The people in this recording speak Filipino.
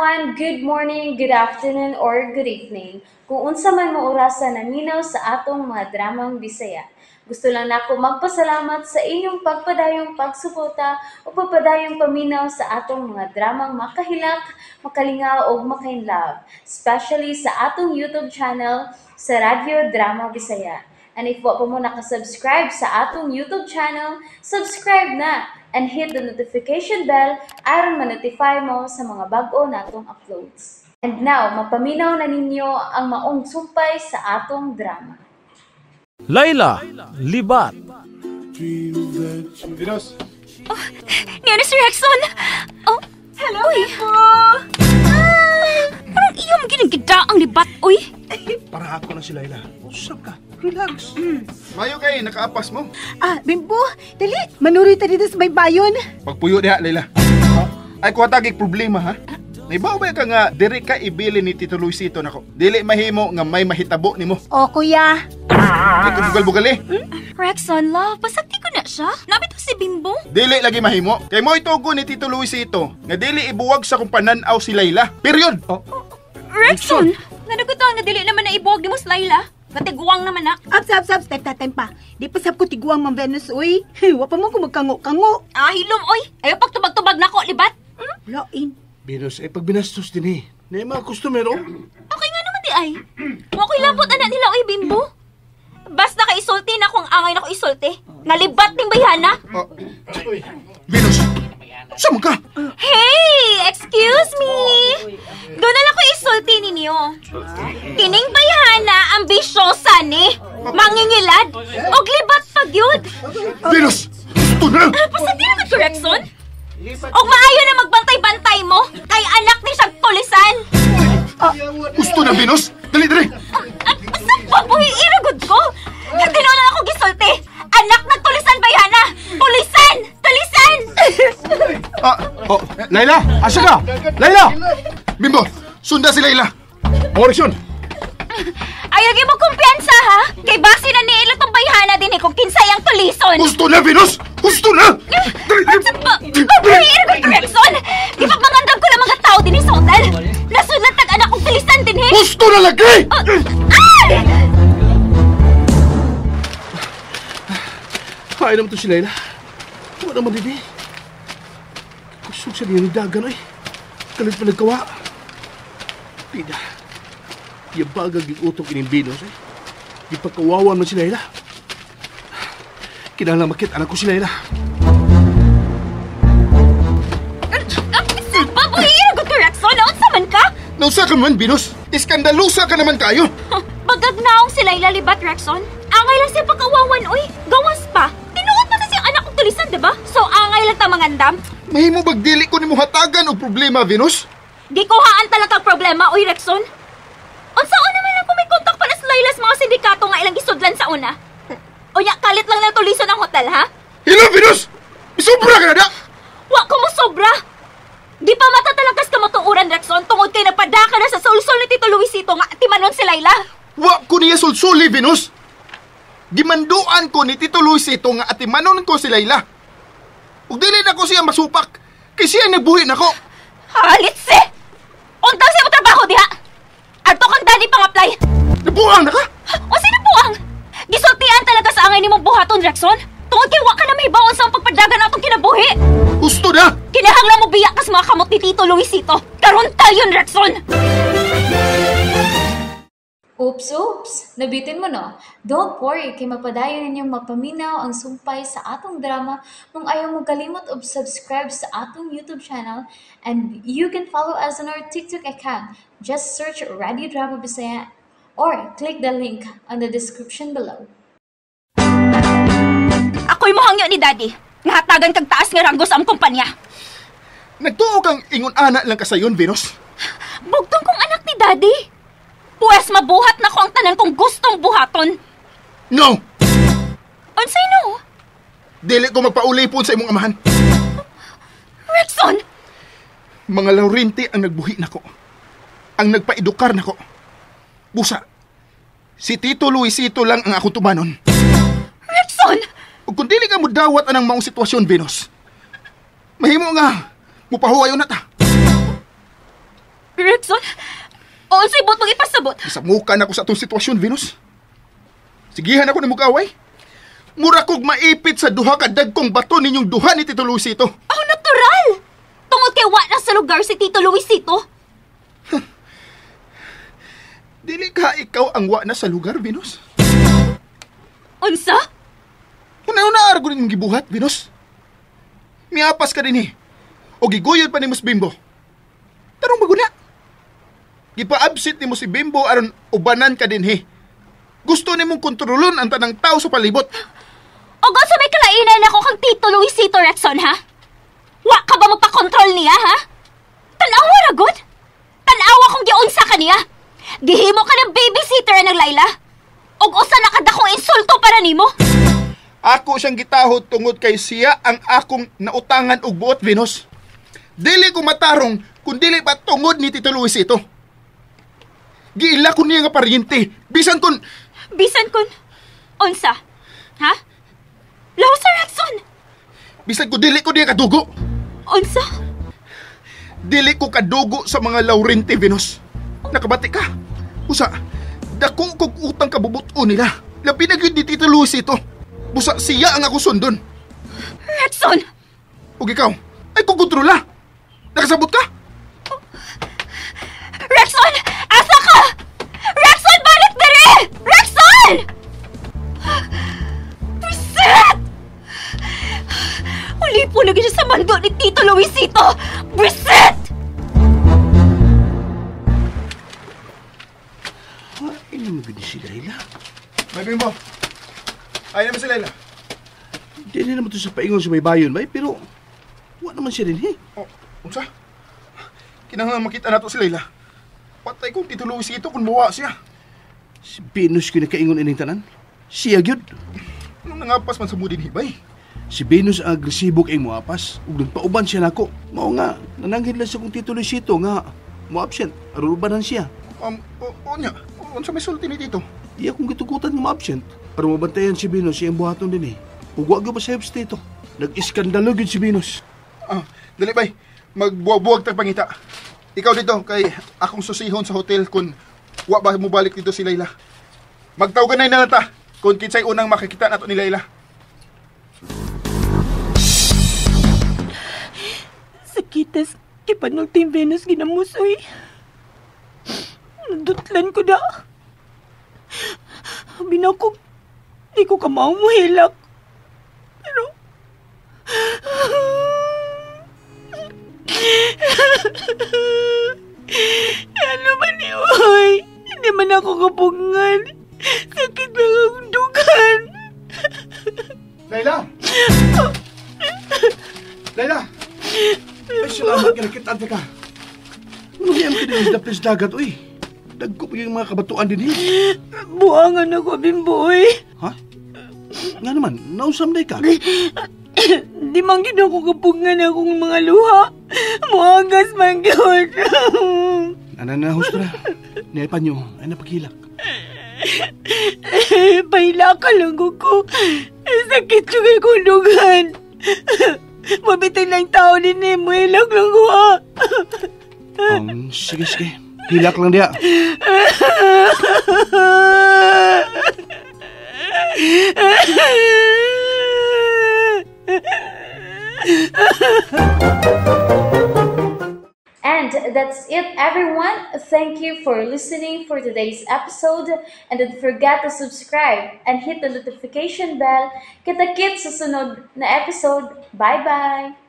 everyone, good morning, good afternoon, or good evening. Kung unsa man mo orasan naminaw sa atong mga dramang Bisaya. Gusto lang nako magpasalamat sa inyong pagpadayong pagsuporta o pagpadayong paminaw sa atong mga dramang makahilak, makalingaw o makainlove, especially sa atong YouTube channel sa Radyo Drama Bisaya. And if wa pa mo nakasubscribe sa atong YouTube channel, subscribe na and hit the notification bell aron ma-notify mo sa mga bag-o natong uploads. And now, mapaminaw na ninyo ang maong sumpay sa atong drama. Layla, libat. Vinos. Oh, niya na si Rexon. Oh, Hello, uy. po! Parang iyong ginagida ang libat, uy. Para ako na si Layla. Usap ka. Relax. Mayo kay, nakaapas mo. Bimbo, dali, manuri ta dito sa baybayon. Pagpuyo diha, Layla. Ay, kuha tagig problema, ha? Naibaw ba ka nga, diri ka ibili ni Tito Luisito nako. Dili mahimo nga may mahitabo nimo. O, kuya. Ay, bugal-bugal eh. Rexon, love, pasakti ko na siya. Nabi to si Bimbo. Dili lagi mahimo. Kay mo itugo ni Tito Luisito nga dili ibuwag sa kung pananaw si Layla. Period. Rexon, nanagutan na dili naman na ibuwag ni mo sa Layla. Natiguang naman na. Absab, step time pa. Di pa sab ko tiguang mang Venus, uy. Wa pa mo ko magkango-kango. Hilom, oy. Ayaw pagtubag-tubag na ko, libat. Lain. Venus, ay pag binastos din eh. Na yung mga customer, oh. Okay nga naman di ay. Wako'y labot anak nila, oy, Bimbo. Basta ka isulti na kung angay na ko isulti. Nalibat ning bayana. Venus, saan ka? Hey! Excuse me! Doon na lang ko isulti ninyo. Kining bayana, ambisyosa ni. Mangingilad. Og libat pag yun. Venus, gusto na! Pasag di naman correction? Og maayo na magbantay-bantay mo. Kay anak ni siyang tulisan. Gusto na, Venus! Dali, dali! Saan pa buhi iragod ko? Tinuna ako gisulti. Anak ng tulisan bayana. Tulisan! Tulisan! Layla, asa ka? Layla! Bimbo, sunda si Layla! Orisyon! Ayagi mo kumpiyansa ha? Kay base na niila tong bayhana din kung kinsay ang tulison. Gusto na, Venus! Gusto na! Babuhi iragod correction! Di pa mangandam ko ng mga tao din sa hotel. Nasunod anak kong tulisan din Gusto na lagi! Hain naman to si Layla. Wala naman din eh. Kusog sa niya ni Dagan, ay. Kalit pa nagkawa. Tida. Yung bagag yung utong ining Venus, eh. Di pa kawawan man si Layla. Kinalang makit anak ko si Layla. Babuhi iragod correction! Naunsa man ka? Nausa ka man, Venus! Iskandalusa ka naman kayo! Bagagnaong si Layla libat Rexon. Angay lang siya pagkawawan, uy. Gawas pa. Tinuod pa na siyang anak kong tulisan, diba? So, angay lang ta mangandam. Mahimo bagdili ko ni mo hatagan o problema, Venus? Di ko haan talagang problema, uy, Rexon. Unsaon naman lang kung may kontak pala sa Layla sa mga sindikato nga ilang gisudlan sa una. O ya, kalit lang ng tulisan ang hotel, ha? Hello, Venus! Isobra ka na da! Wa ko mo sobra. Di pa matatalagas ka matuuran, Rexon, tungod kay napadaka na sa sulsol ni Tito Luisito nga timanon si Layla. Wa ko niya sulsuli, Venus! Gimanduan ko ni Tito Luisito nga atimanon ko si Layla. Ug dili na ko siya masupak, kay siya nagbuhi na ko. Halitse! Untaw siya mo trabaho, diha! Adto kang daddy pang-apply. Nabuang na ka? O sino buang? Gisultian talaga sa angay ni mong buhaton, Rexon. Tungod kay wa ka na may bawon sa pagpadagan atong kinabuhi. Gusto na! Kinahanglan mo biyak kas mga kamot ni Tito Luisito. Karon tayon, Rexon! Oops! Nabitin mo no? Don't worry, kay mapadayon ninyong mapaminaw ang sumpay sa atong drama kung ayaw mo kalimot og subscribe sa atong YouTube channel and you can follow us on our TikTok account. Just search Radio Drama Bisaya or click the link on the description below. Ako'y mohangyo ni Daddy. Ngahatagan kag taas nga ranggo sa among kumpanya. Nagtuo kang ingon ana lang ka sayon, Venus? Bugtong kong anak ni Daddy. Pues mabuhat na ko ang tanan kong gustong buhaton. No! Unsay no? Dili ko magpaulipon sa imong amahan. Rexon! Mga Laurenti ang nagbuhi nako. Ang nagpaedukar nako. Busa, si Tito Luisito lang ang ako tumanon. Rexon! Ug kung dili ka mo dawat anang maong sitwasyon, Venus, mahimo nga, mupahuwayo na ta. Sabot. Isamukan ako sa atong sitwasyon, Venus. Sigihan ako ni mukaway. Mura kog maipit sa duha ka dagkong bato ninyong duha ni Tito Luisito. Oh, natural! Tungod kay wa na sa lugar si Tito Luisito. Dili ka ikaw ang wa na sa lugar, Venus. Unsa? Una-una argo rin mong gibuhat, Venus. Miapas ka din o giguyod pa ni Mus Bimbo. Tarong maguna. Gipa-absit ni mo si Bimbo aron ubanan ka din Gusto ni mong kontrolon ang tanang tao sa palibot. O sa may kalainan ako kang Tito Luisito Rexon, ha? Wa ka ba magpakontrol niya, ha? Tanawa ra gud? Tanawa kung giunsa ka niya. Gihimo ka ng babysitter ng Layla. Og usa na kadakong insulto para nimo. Ako siyang gitahod tungod kay siya ang akong nautangan og buot, Venus. Dili ko matarong kung dili pa tungod ni Tito Luisito. Giila ko niya nga paryente. Bisan kun Unsa? Ha? Law sa Rexon. Bisan ko dili ko niya kadugo. Unsa? Dili ko kadugo sa mga Laurente, Venus. Nakabati ka. Usa, dako kog utang kabubuto nila. Labi na gyud ni Tito Luisito. Busa siya ang ako sundon. Rexon! Ug ikaw, ay kukontrola. Nakasabot ka? Rexon! Asa ka? Rexon, balik diri! Rexon! Briset! Uli po lagi siya sa mando ni Tito Luisito! Briset! Ay naman gani si Layla. May Bimbo. Ay naman si Layla. Hindi naman ito sa paingon sa may bayon, bay, pero wa naman siya din, Oh, unsa? Kinahanglan makita nato si Layla. Patay kong Tito Luisito kung mawa siya. Si Venus ko nakaingon ining tanan. Siya gyud. Anong nangapas man sa mudin hibay? Si Venus ang agresibo kay moapas ug nagpauban siya nako. Mao nga nananghid lang sa kong Tito Luisito nga mo absent aron ubanan siya. O niya. Unsa may sulti ni Tito? Iya kong gitugutan nga ma-absent para mabantayan si Venus siyang buhaton din Ug wa gyud masayop si Tito. Nag-iskandalo gyud si Venus. Dali bay. Magbuwag-buwag tag pangita. Ikaw dito kay akong susihon sa hotel kung wa ba mo balik dito si Layla. Magtawagan na nata kung kinsay unang makikita nato ni Layla. Sakitas, kipanulting Venus ginamusoy. Nadutlan ko da. Binakog, di ko kamaw muhilak. Pero... ano man ni Uy? Hindi man ako kapungan. Sakit lang ang dugan. Layla! Layla! Ay, salamat ka nakita ka. Nungyan ka din sa dapis dagat, uy. Dagko pa yung mga kabatuan din Buangan ako, Bimboy. Ha? Nga naman, nausam na ka. Di man gid ako kapungan akong mga luha. Muagas man gyud. Nananahos na. Naipan nyo, ay napaghilak. Pahila ka lang ko. Sakit juga kong dugan. Mabitin lang tao din mo. Hilak lang ko Sige. Hilak lang dia. And that's it, everyone. Thank you for listening for today's episode. And don't forget to subscribe and hit the notification bell. Kita-kits sa sunod na episode. Bye-bye!